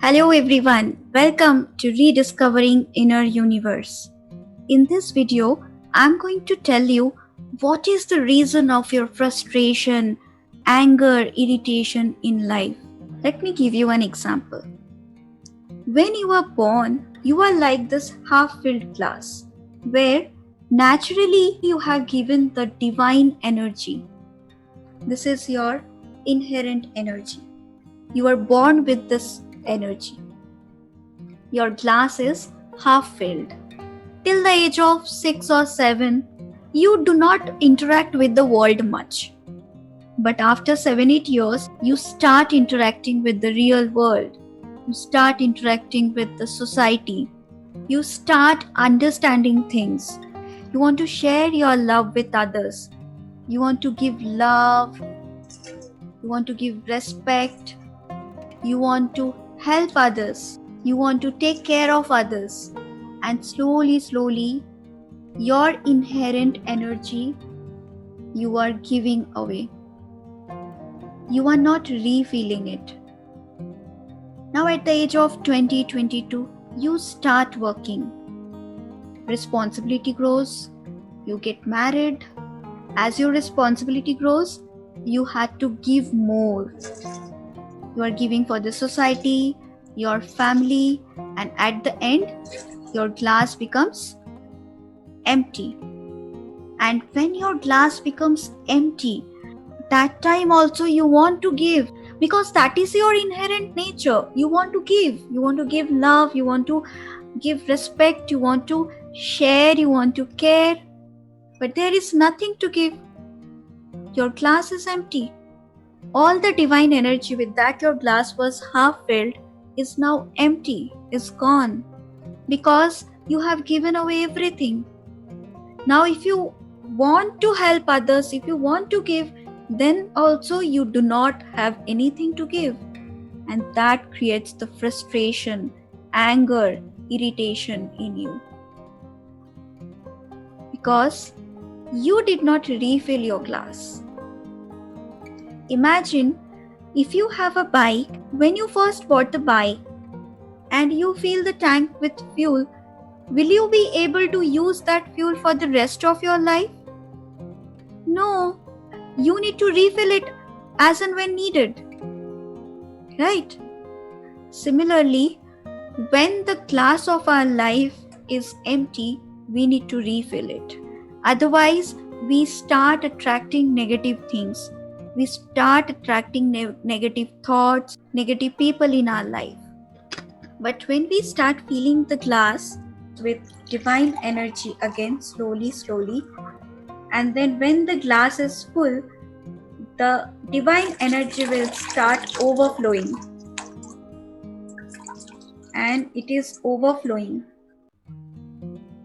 Hello everyone, welcome to Rediscovering Inner Universe. In this video, I'm going to tell you what is the reason of your frustration, anger, irritation in life. Let me give you an example. When you are born, you are like this half-filled glass, where naturally you have given the divine energy. This is your inherent energy. You are born with this energy. Your glass is half filled. Till the age of 6 or 7, you do not interact with the world much. But after 7-8 years, you start interacting with the real world. You start interacting with the society. You start understanding things. You want to share your love with others. You want to give love. You want to give respect. You want to help others. You want to take care of others. And slowly, your inherent energy you are giving away. You are not refilling it. Now at the age of 20, 22, you start working. Responsibility grows. You get married. As your responsibility grows, you had to give more. You are giving for the society, your family, and at the end, your glass becomes empty. And when your glass becomes empty, that time also you want to give, because that is your inherent nature. You want to give. You want to give love. You want to give respect. You want to share. You want to care. But there is nothing to give. Your glass is empty. All the divine energy with that your glass was half filled is now empty, is gone, because you have given away everything. Now if you want to help others, if you want to give, then also you do not have anything to give. And that creates the frustration, anger, irritation in you. Because you did not refill your glass. Imagine if you have a bike, when you first bought the bike and you fill the tank with fuel, will you be able to use that fuel for the rest of your life? No, you need to refill it as and when needed. Right? Similarly, when the glass of our life is empty, we need to refill it. Otherwise, we start attracting negative things. We start attracting negative thoughts, negative people in our life. But when we start filling the glass with divine energy again, slowly, and then when the glass is full, the divine energy will start overflowing. And it is overflowing.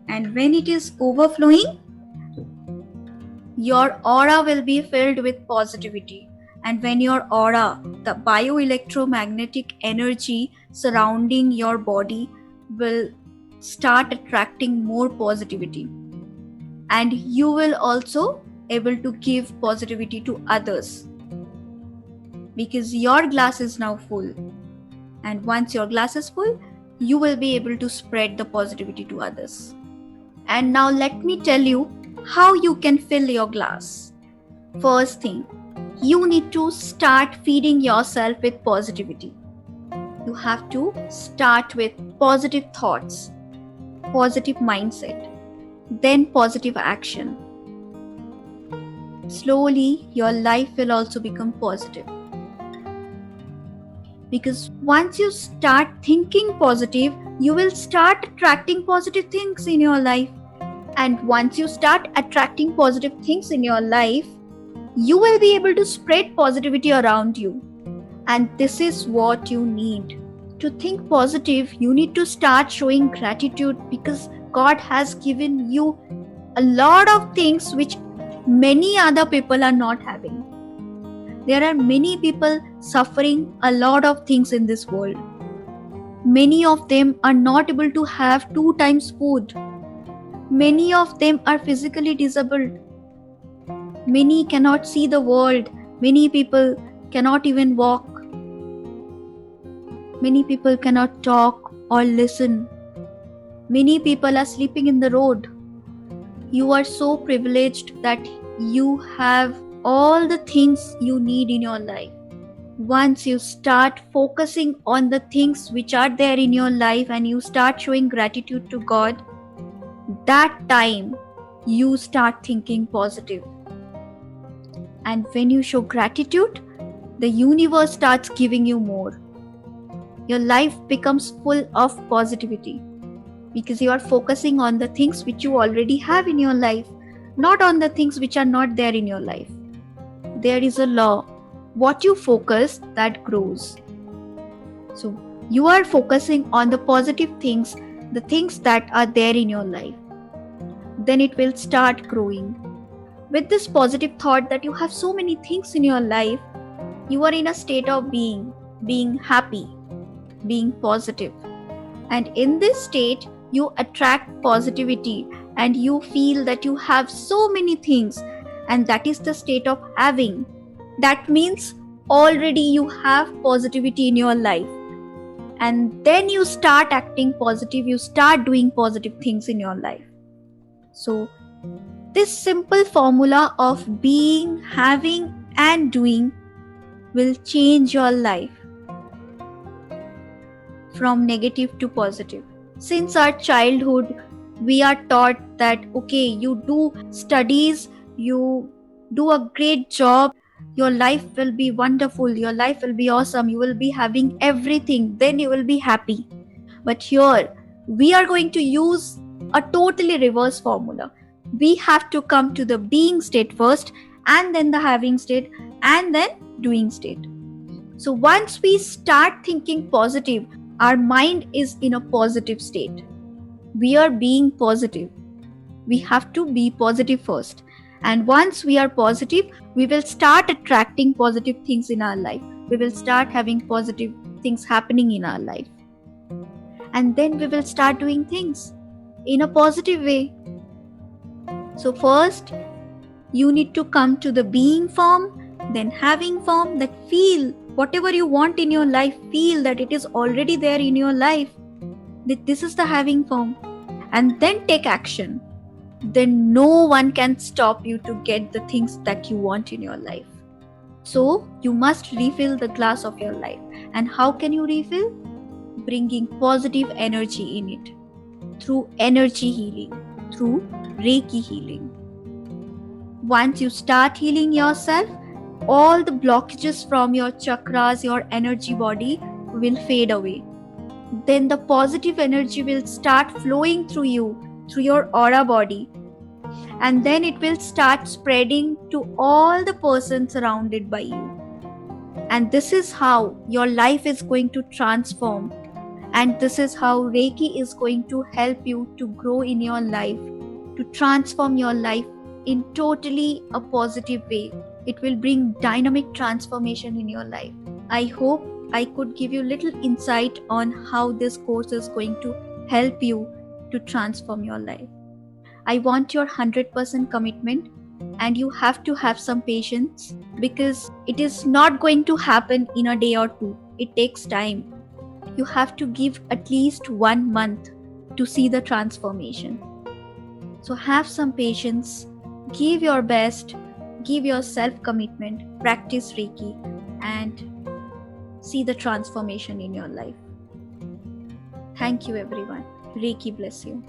And when it is overflowing, your aura will be filled with positivity. And when your aura, the bioelectromagnetic energy surrounding your body, will start attracting more positivity. And you will also able to give positivity to others. Because your glass is now full. And once your glass is full, you will be able to spread the positivity to others. And now let me tell you how you can fill your glass. First thing, you need to start feeding yourself with positivity. You have to start with positive thoughts, positive mindset, then positive action. Slowly, your life will also become positive. Because once you start thinking positive, you will start attracting positive things in your life. And once you start attracting positive things in your life, you will be able to spread positivity around you. And this is what you need. To think positive, you need to start showing gratitude, because God has given you a lot of things which many other people are not having. There are many people suffering a lot of things in this world. Many of them are not able to have 2 times food. Many of them are physically disabled. Many cannot see the world. Many people cannot even walk. Many people cannot talk or listen. Many people are sleeping in the road. You are so privileged that you have all the things you need in your life. Once you start focusing on the things which are there in your life and you start showing gratitude to God, that time you start thinking positive. And when you show gratitude, the universe starts giving you more. Your life becomes full of positivity because you are focusing on the things which you already have in your life, not on the things which are not there in your life. There is a law: what you focus, that grows. So you are focusing on the positive things, the things that are there in your life. Then it will start growing. With this positive thought that you have so many things in your life, you are in a state of being happy, being positive. And in this state, you attract positivity and you feel that you have so many things, and that is the state of having. That means already you have positivity in your life. And then you start acting positive, you start doing positive things in your life. So, this simple formula of being, having, and doing will change your life from negative to positive. Since our childhood, we are taught that okay, you do studies, you do a great job, your life will be wonderful, your life will be awesome, you will be having everything, then you will be happy. But here, we are going to use a totally reverse formula. We have to come to the being state first, and then the having state, and then doing state. So once we start thinking positive, our mind is in a positive state. We are being positive. We have to be positive first. And once we are positive, we will start attracting positive things in our life. We will start having positive things happening in our life. And then we will start doing things in a positive way. So first, you need to come to the being form, then having form, that feel whatever you want in your life, feel that it is already there in your life. That this is the having form. And then take action. Then no one can stop you to get the things that you want in your life. So you must refill the glass of your life. And how can you refill? Bringing positive energy in it. Through energy healing. Through Reiki healing. Once you start healing yourself, all the blockages from your chakras, your energy body will fade away. Then the positive energy will start flowing through you, through your aura body. And then it will start spreading to all the persons surrounded by you. And this is how your life is going to transform. And this is how Reiki is going to help you to grow in your life, to transform your life in totally a positive way. It will bring dynamic transformation in your life. I hope I could give you little insight on how this course is going to help you to transform your life. I want your 100% commitment, and you have to have some patience because it is not going to happen in a day or two. It takes time. You have to give at least 1 month to see the transformation. So have some patience, give your best, give yourself commitment, practice Reiki, and see the transformation in your life. Thank you, everyone. Reiki bless you.